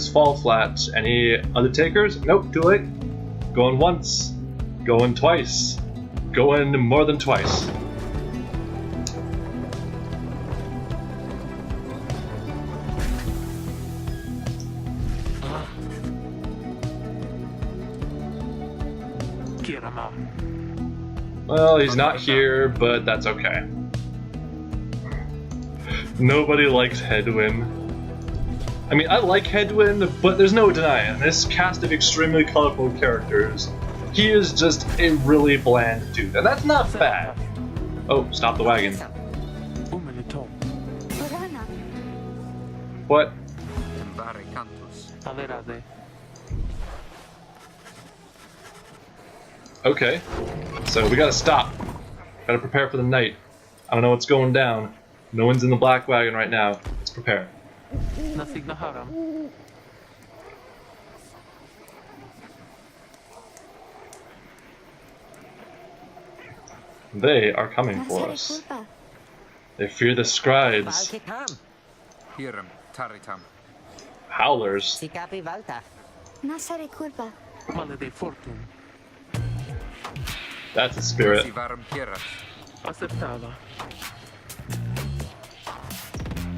Just fall flat. Any other takers? Nope, too late. Going once. Going twice. Going more than twice. Well, he's not here, but that's okay. Nobody likes Headwind. I mean, I like Headwind, but there's no denying, this cast of extremely colorful characters, he is just a really bland dude, and that's not bad. Oh, stop the wagon. What? Okay, so we gotta stop. Gotta prepare for the night. I don't know what's going down. No one's in the black wagon right now. Let's prepare. They are coming for us. They fear the scribes. Howlers. That's a spirit.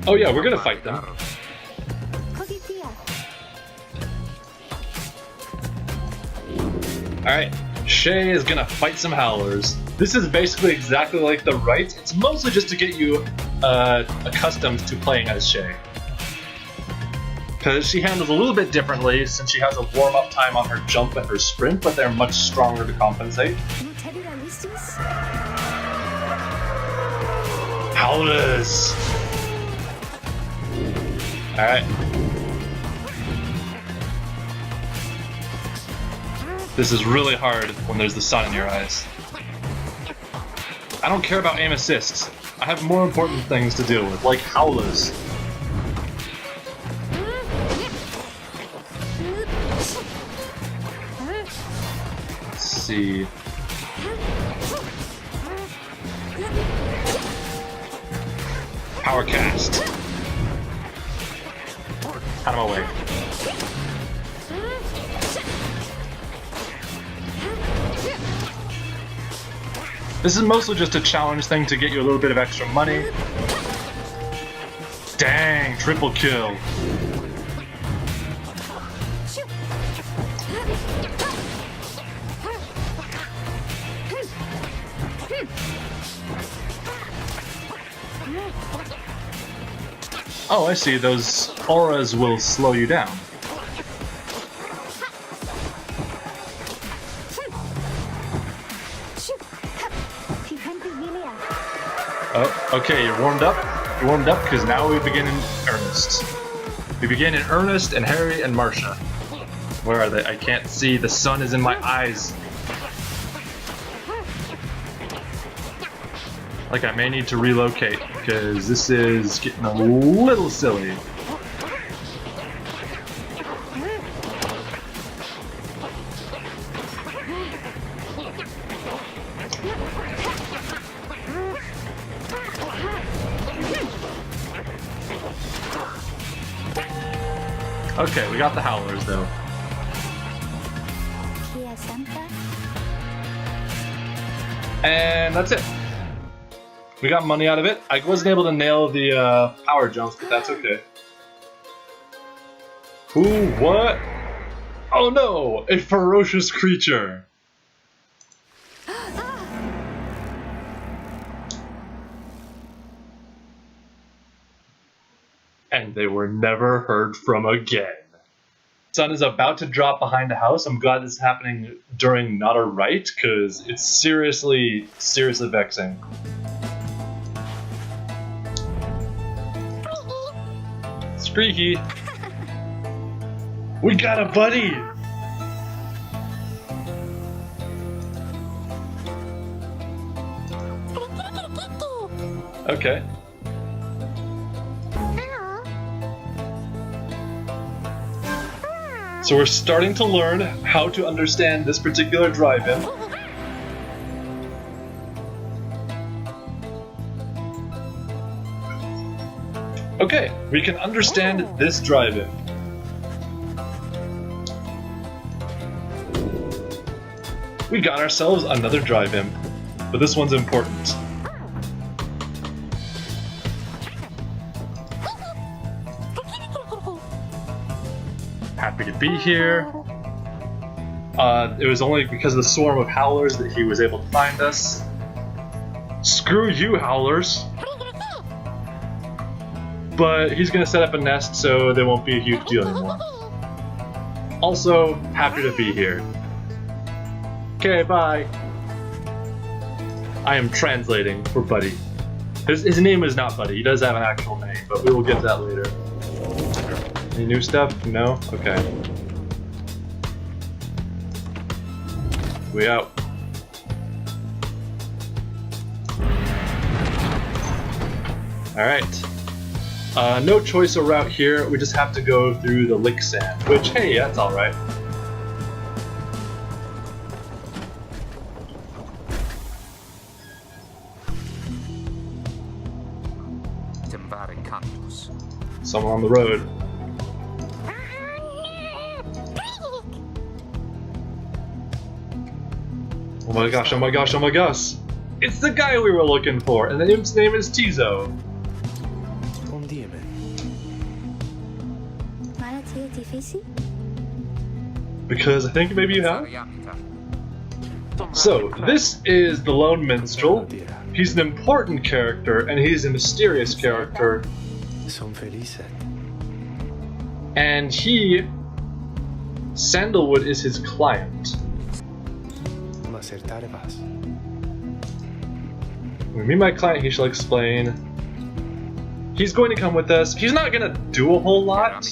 Oh yeah, we're gonna fight them. Alright, Shay is gonna fight some Howlers. This is basically exactly like the Rite. It's mostly just to get you accustomed to playing as Shay. Because she handles a little bit differently since she has a warm-up time on her jump and her sprint, but they're much stronger to compensate. Howlers! Alright. This is really hard when there's the sun in your eyes. I don't care about aim assists. I have more important things to deal with, like Howlers. Let's see. Power cast. Out of my way. This is mostly just a challenge thing to get you a little bit of extra money. Dang, triple kill. Oh, I see. Those auras will slow you down. Oh, okay, you're warmed up. You're warmed up because now we begin in earnest. We begin in earnest, and Harry and Marcia. Where are they? I can't see. The sun is in my eyes. Like I may need to relocate because this is getting a little silly. Okay, we got the Howlers though. And that's it. We got money out of it. I wasn't able to nail the power jumps, but that's okay. Who? What? Oh no! A ferocious creature! And they were never heard from again. Sun is about to drop behind a house. I'm glad this is happening during not a Rite, because it's seriously, seriously vexing. Squeaky! We got a buddy! Okay. So we're starting to learn how to understand this particular drive-in. Okay, we can understand this drive-in. We got ourselves another drive imp, but this one's important. Happy to be here. It was only because of the swarm of howlers that he was able to find us. Screw you, howlers! But he's gonna set up a nest so there won't be a huge deal anymore. Also, happy to be here. Okay, bye. I am translating for Buddy. His name is not Buddy, he does have an actual name, but we will get to that later. Any new stuff? No? Okay. We out. Alright. No choice of route here, we just have to go through the lick sand, which, hey, that's alright. Someone on the road. Oh my gosh, oh my gosh, oh my gosh! It's the guy we were looking for, and his name is Tizo. Because I think maybe you have? So, this is the Lone Minstrel. He's an important character, and he's a mysterious character. And he... Sandalwood is his client. When we meet my client, he shall explain. He's going to come with us. He's not going to do a whole lot.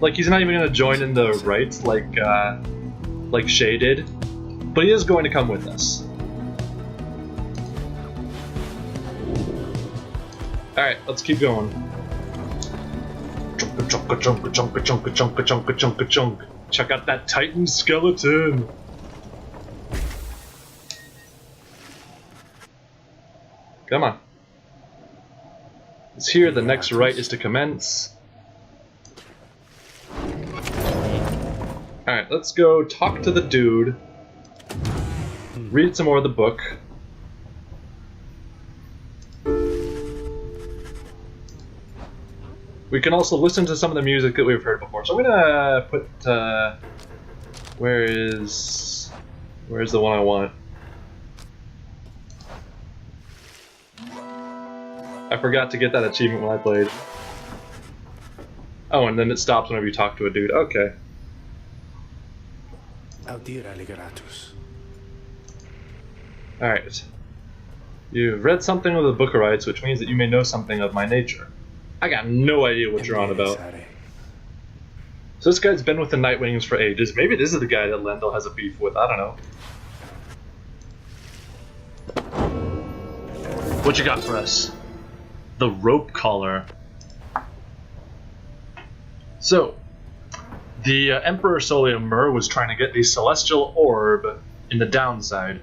Like, he's not even going to join in the rites like Shay did. But he is going to come with us. Alright, let's keep going. Chunka chunka chunka chunka chunka chunka chunka chunk. Check out that Titan skeleton! Come on. It's here, the next rite is to commence. Alright, let's go talk to the dude. Read some more of the book. We can also listen to some of the music that we've heard before. So I'm gonna put, where's the one I want? I forgot to get that achievement when I played. Oh, and then it stops whenever you talk to a dude. Okay. Alright. You've read something of the Book of Rites, which means that you may know something of my nature. I got no idea what you're on about. So this guy's been with the Nightwings for ages. Maybe this is the guy that Lendl has a beef with. I don't know. What you got for us? The rope collar. So, the Emperor Solium Mur was trying to get the celestial orb in the downside.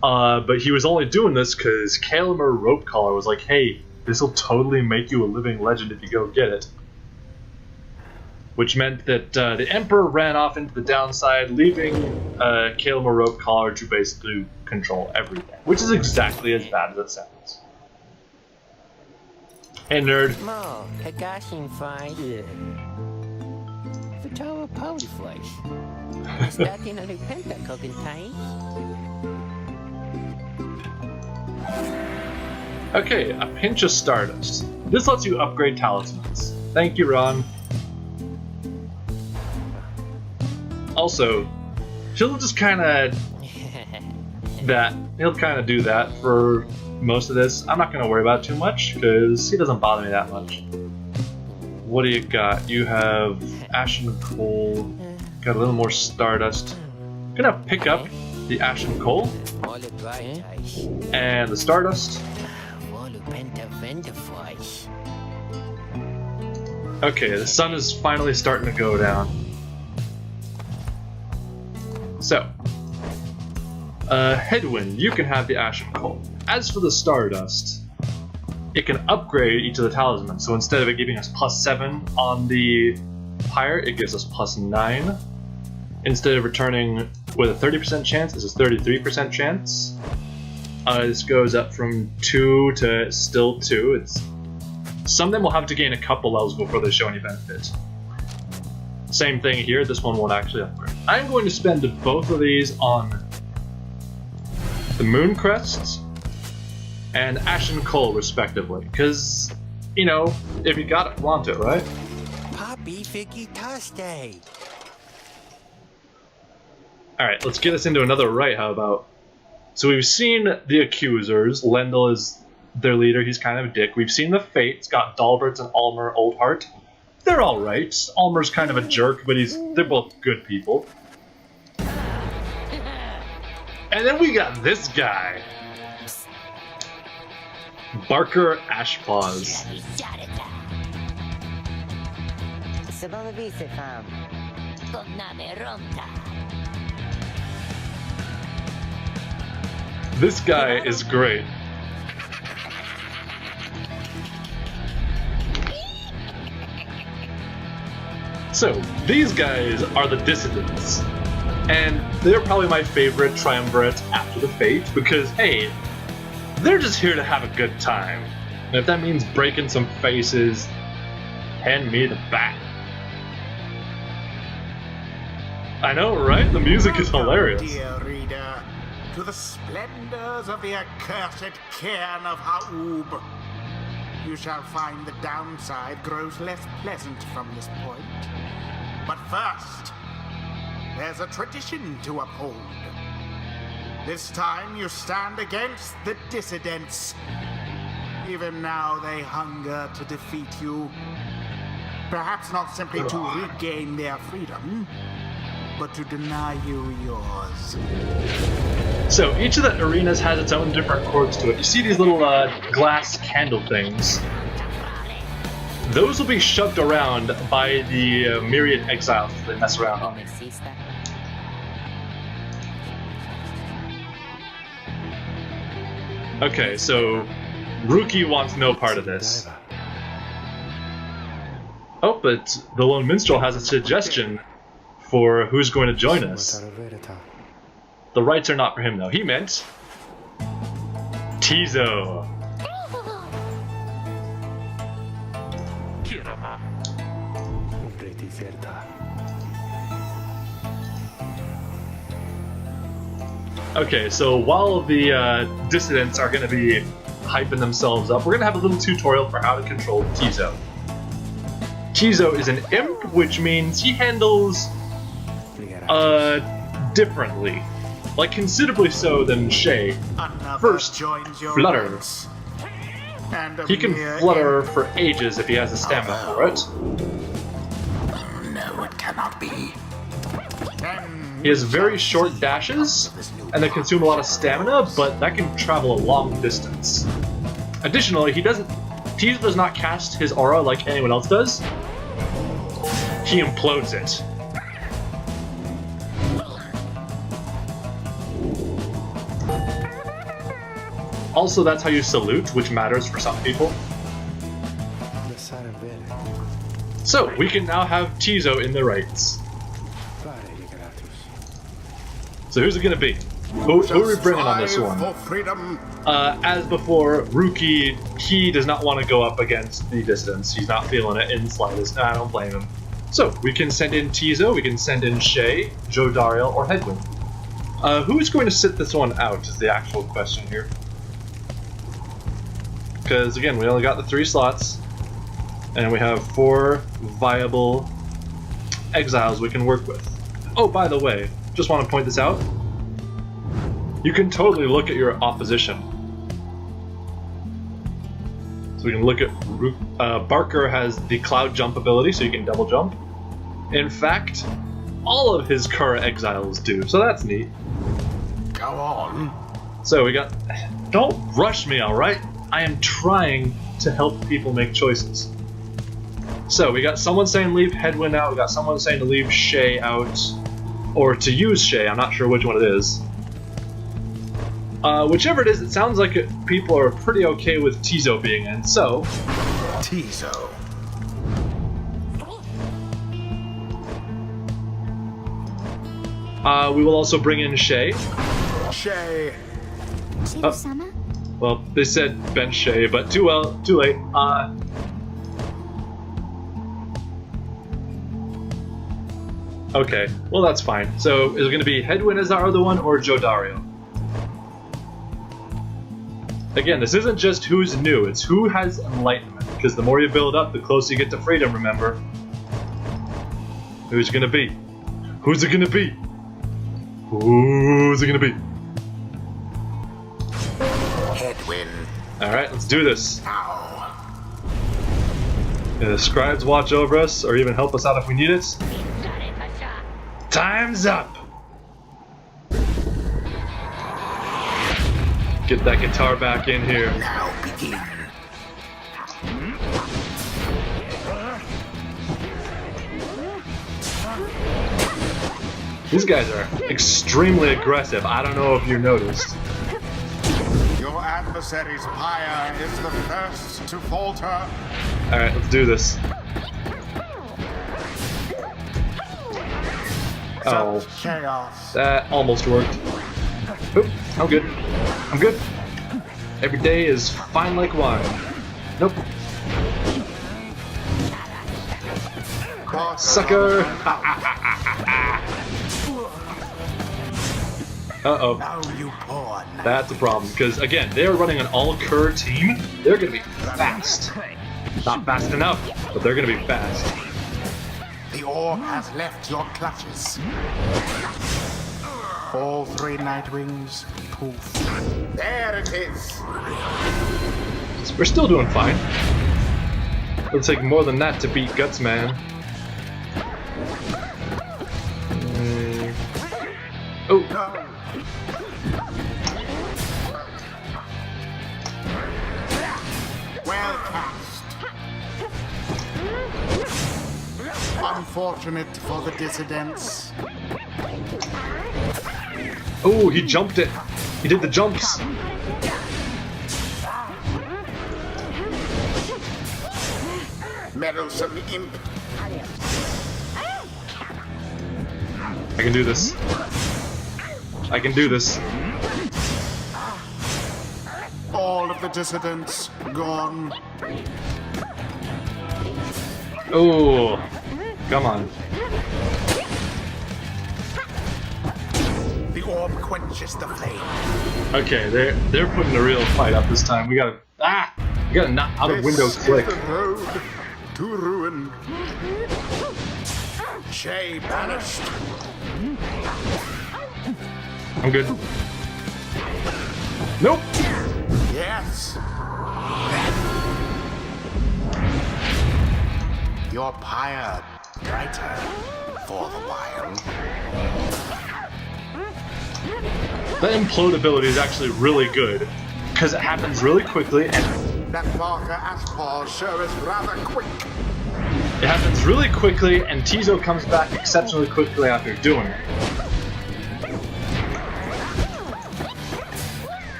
But he was only doing this because Kalimur Rope Collar was like, hey, this will totally make you a living legend if you go get it. Which meant that the Emperor ran off into the downside, leaving Kalimur Rope Collar to basically control everything. Which is exactly as bad as it sounds. Hey, nerd. Okay, a pinch of Stardust. This lets you upgrade talismans. Thank you, Ron. Also, he'll just kind of he'll kind of do that for most of this. I'm not going to worry about it too much because he doesn't bother me that much. What do you got? You have Ashen Coal. Got a little more Stardust. Gonna pick up the Ashen Coal and the Stardust. Okay, the sun is finally starting to go down. So, Headwind, you can have the Ashen Coal. As for the Stardust, it can upgrade each of the talismans. So instead of it giving us +7 on the Pyre, it gives us +9. Instead of returning with a 30% chance, this is 33% chance. This goes up from 2 to still 2. Some of them will have to gain a couple levels before they show any benefit. Same thing here, this one won't actually upgrade. I'm going to spend both of these on the Moon Crests and Ashen Coal, respectively. Because, you know, if you got it, want it, right? Poppy Figgy Tuesday. Alright, let's get us into another right, how about? So we've seen the Accusers. Lendl is their leader, he's kind of a dick. We've seen the Fates, got Dalberts and Almer Oldheart. They're alright. Almer's kind of a jerk, but they're both good people. And then we got this guy. Barker Ashpaws. This guy is great. So, these guys are the Dissidents. And they're probably my favorite triumvirate after the Fate, because, hey, they're just here to have a good time. And if that means breaking some faces, hand me the bat. I know, right? The music is hilarious. Dear reader, to the splendors of the accursed cairn of Haub. You shall find the downside grows less pleasant from this point. But first, there's a tradition to uphold. This time you stand against the Dissidents. Even now they hunger to defeat you. Perhaps not simply to regain their freedom, but to deny you yours. So each of the arenas has its own different chords to it. You see these little glass candle things. Those will be shoved around by the myriad exiles that they mess around on. Okay, so Rookie wants no part of this. Oh, but the Lone Minstrel has a suggestion for who's going to join us. The rights are not for him, though. He meant Tizo. Okay, so while the Dissidents are going to be hyping themselves up, we're going to have a little tutorial for how to control Tizo. Tizo is an imp, which means he handles differently. Like, considerably so than Shay. First, Flutter. He can flutter for ages if he has the stamina for it. No, it cannot be. He has very short dashes, and they consume a lot of stamina, but that can travel a long distance. Additionally, Tizo does not cast his aura like anyone else does. He implodes it. Also, that's how you salute, which matters for some people. So, we can now have Tizo in the rights. So who's it gonna be? Who are we bringing on this one? As before, Rookie, he does not want to go up against the Dissidents. He's not feeling it in the slightest. I don't blame him. So, we can send in Tizo, we can send in Shay, Jodariel, or Headwind. Who's going to sit this one out is the actual question here. Because, again, we only got the 3 slots, and we have 4 viable exiles we can work with. Oh, by the way, just want to point this out. You can totally look at your opposition. So we can look at Barker has the cloud jump ability, so you can double jump. In fact, all of his Kura exiles do, so that's neat. Go on. So we got... Don't rush me, alright? I am trying to help people make choices. So we got someone saying leave Headwind out, we got someone saying to leave Shay out. Or to use Shay, I'm not sure which one it is. Whichever it is, it sounds like people are pretty okay with Tizo being in, so... Tizo. We will also bring in Shay. Shay. Sama? Well, they said bench Shay, but too late. Okay, well that's fine. So is it going to be Headwind as our other one, or Joe Dario? Again, this isn't just who's new, it's who has enlightenment. Because the more you build up, the closer you get to freedom, remember? Who's it gonna be? Who's it gonna be? Who's it gonna be? Headwind. Alright, let's do this. Now. The scribes watch over us, or even help us out if we need it. Time's up! Get that guitar back in here. Now begin. These guys are extremely aggressive. I don't know if you noticed. Your adversary's Pyre is the first to falter. Alright, let's do this. Oh, Such chaos. that almost worked. Oop, I'm good. I'm good. Every day is fine like wine. Nope. Sucker! Uh-oh. Now you poor knight. That's a problem, because again, they're running an all-cur team. They're gonna be fast. Not fast enough, but they're gonna be fast. The orb has left your clutches. All three Nightwings, poof. There it is. We're still doing fine. It'll take more than that to beat Guts Man. Oh. No. Well cast. Unfortunate for the dissidents. Oh, he jumped it. He did the jumps. Meddlesome imp. I can do this. I can do this. All of the dissidents gone. Oh, come on. The orb quenches the flame. Okay, they're putting a real fight up this time. We gotta knock out of windows quick. This is the road to ruin. Shay banished. I'm good. Nope. Yes. Your Pyre brighter for the while. That implode ability is actually really good because it happens really quickly and That Barker Aspar sure is rather quick. it happens really quickly and Tizo comes back exceptionally quickly after doing it.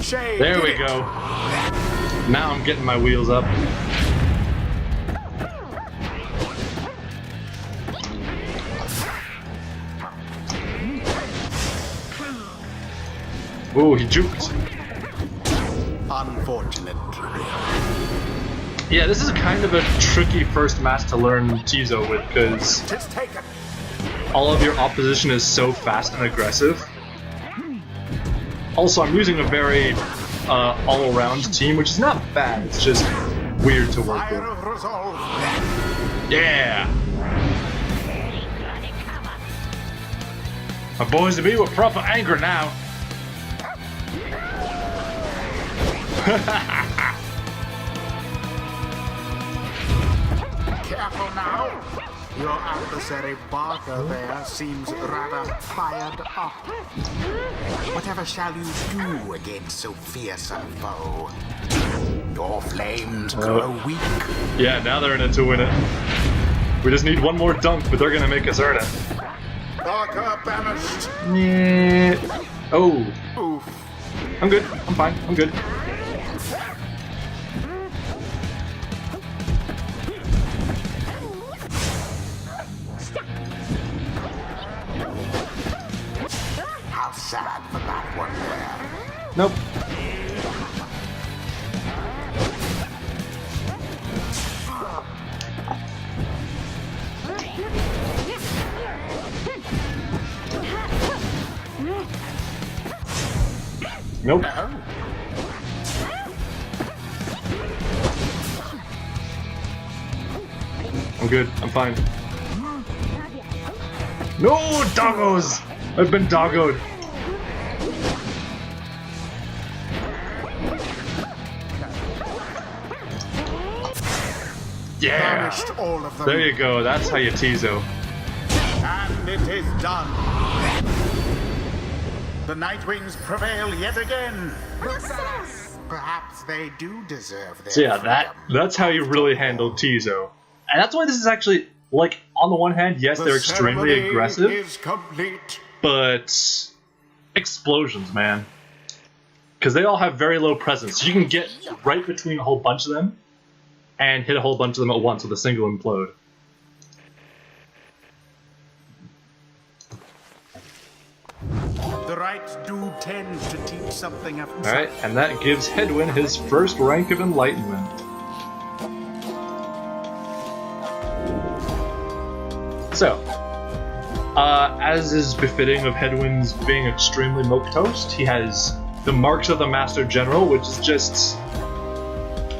Shay There did we it. go. Now I'm getting my wheels up. Ooh, he juked. Unfortunate. Yeah, this is kind of a tricky first match to learn Tizo with because Tis taken. all of your opposition is so fast and aggressive. Also, I'm using a very all-around team, which is not bad, it's just weird to work Fire with. of resolve. Yeah! My boys to be with proper anger now. Careful now. Your adversary Barker there seems rather fired up. Whatever shall you do against so fierce a foe? Your flames grow weak. Yeah, now they're in it to win it. We just need one more dunk, but they're gonna make us earn it. Barker banished. Yeah. Oh. Oof. I'm good. I'm fine. I'm good. How sad for that one there. Nope. Nope. I'm good. I'm fine. No, doggos! I've been doggoed. Yeah! Banished all of them. There you go. That's how you Tizo. And it is done. The Nightwings prevail yet again. Perhaps they do deserve their So yeah, freedom. that's how you really handle Tizo. And that's why this is actually, like, on the one hand, yes, they're extremely ceremony aggressive, is complete. but explosions, man. Because they all have very low presence. You can get right between a whole bunch of them and hit a whole bunch of them at once with a single implode. The rites do tend to teach something of Alright, and that gives Hedwyn his first rank of enlightenment. So, as is befitting of Hedwyn's being extremely milquetoast, he has the marks of the Master General, which is just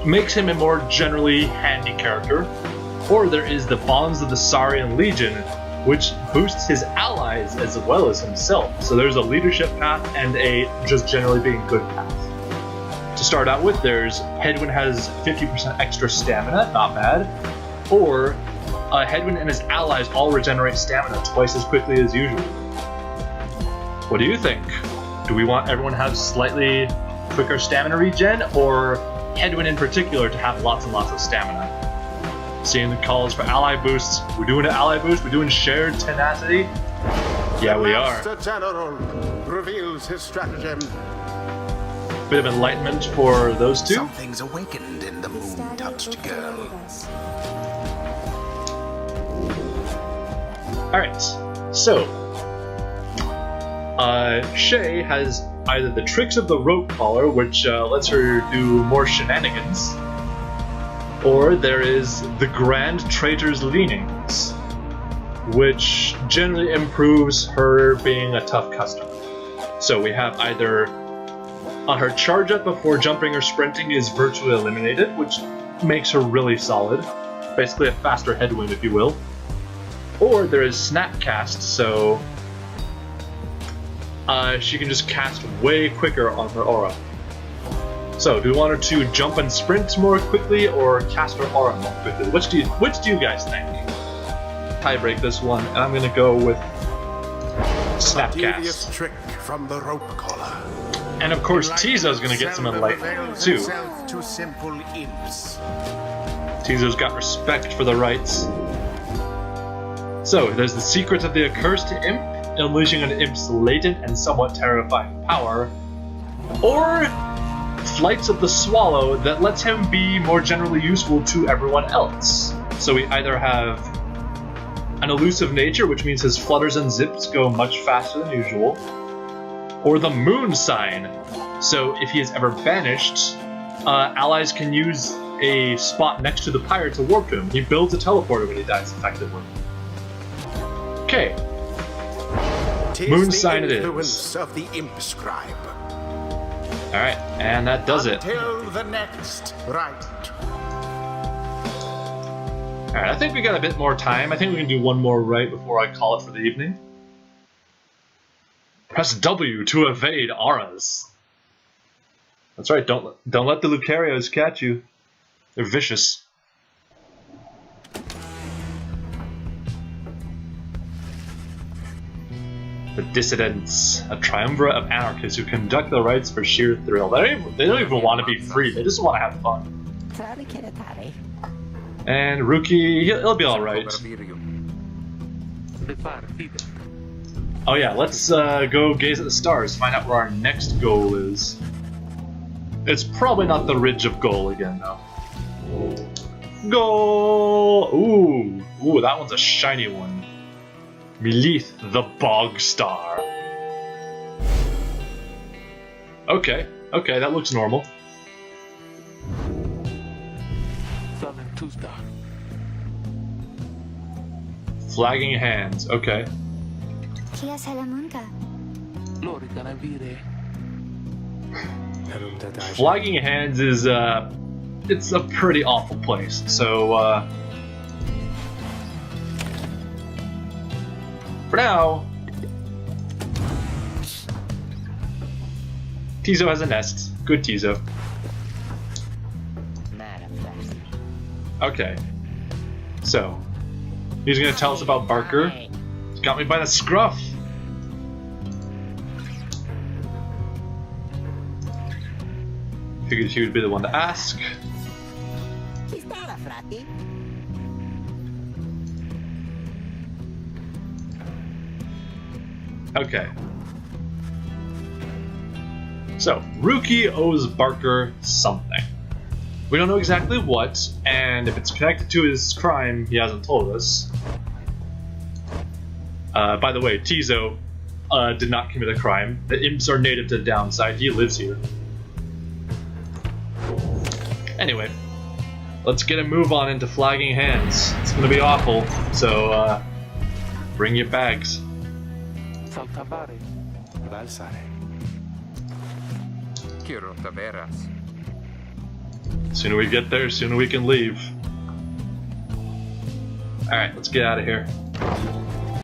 makes him a more generally handy character. Or there is the bonds of the Saurian Legion, which boosts his allies as well as himself. So there's a leadership path and a just generally being good path. To start out with, there's Hedwyn has 50% extra stamina, not bad. Or Hedwyn and his allies all regenerate stamina twice as quickly as usual. What do you think? Do we want everyone to have slightly quicker stamina regen, or Hedwyn in particular to have lots and lots of stamina? Seeing the calls for ally boosts. We're doing an ally boost? We're doing shared tenacity? Yeah, we are. Master General reveals his stratagem. Bit of enlightenment for those two. Something's awakened in the moon-touched girl. Alright, so Shay has either the tricks of the rope collar, which lets her do more shenanigans, or there is the Grand Traitor's Leanings, which generally improves her being a tough customer. So we have either her charge up before jumping or sprinting is virtually eliminated, which makes her really solid. Basically a faster Hedwyn, if you will. Or there is Snapcast, so she can just cast way quicker on her aura. So, do we want her to jump and sprint more quickly, or cast her aura more quickly? Which do you guys think? Tie break this one, and I'm gonna go with A devious Snapcast. trick from the rope collar. And of course, Tizo's gonna get some enlightenment too. To simple imps. Tizo's got respect for the rights. So, there's the secret of the accursed imp, unleashing an imp's latent and somewhat terrifying power, or Flights of the Swallow that lets him be more generally useful to everyone else. So we either have an elusive nature, which means his flutters and zips go much faster than usual, or the Moon Sign. So if he is ever banished, allies can use a spot next to the Pyre to warp to him. He builds a teleporter when he dies effectively. Okay. Moon Sign it is. Influence of the imp scribe. Alright, and that does it. Until the next rite. Alright, I think we got a bit more time. I think we can do one more right before I call it for the evening. Press W to evade auras. That's right, don't let the Lucarios catch you. They're vicious. The Dissidents, a triumvirate of anarchists who conduct the rites for sheer thrill. They don't even want to be free, they just want to have fun. And Rookie, he'll be alright. Oh yeah, let's go gaze at the stars, find out where our next goal is. It's probably not the Ridge of Goal again, though. Goal! Ooh, that one's a shiny one. Melith, the Bog Star. Okay, that looks normal. Southern 2-star. Flagging Hands, okay. Kia Salamunka. Lori can I be there? Flagging Hands is, it's a pretty awful place, so, for now, Tizo has a nest. Good Tizo. Okay. So, he's gonna tell us about Barker. He's got me by the scruff. Figured he would be the one to ask. Okay. So, Ruki owes Barker something. We don't know exactly what, and if it's connected to his crime, he hasn't told us. By the way, Tizo did not commit a crime. The imps are native to the downside. He lives here. Anyway, let's get a move on into Flagging Hands. It's gonna be awful, so bring your bags. Saltabare. Balsare. Quiero taveras. Sooner we get there, sooner we can leave. Alright, let's get out of here.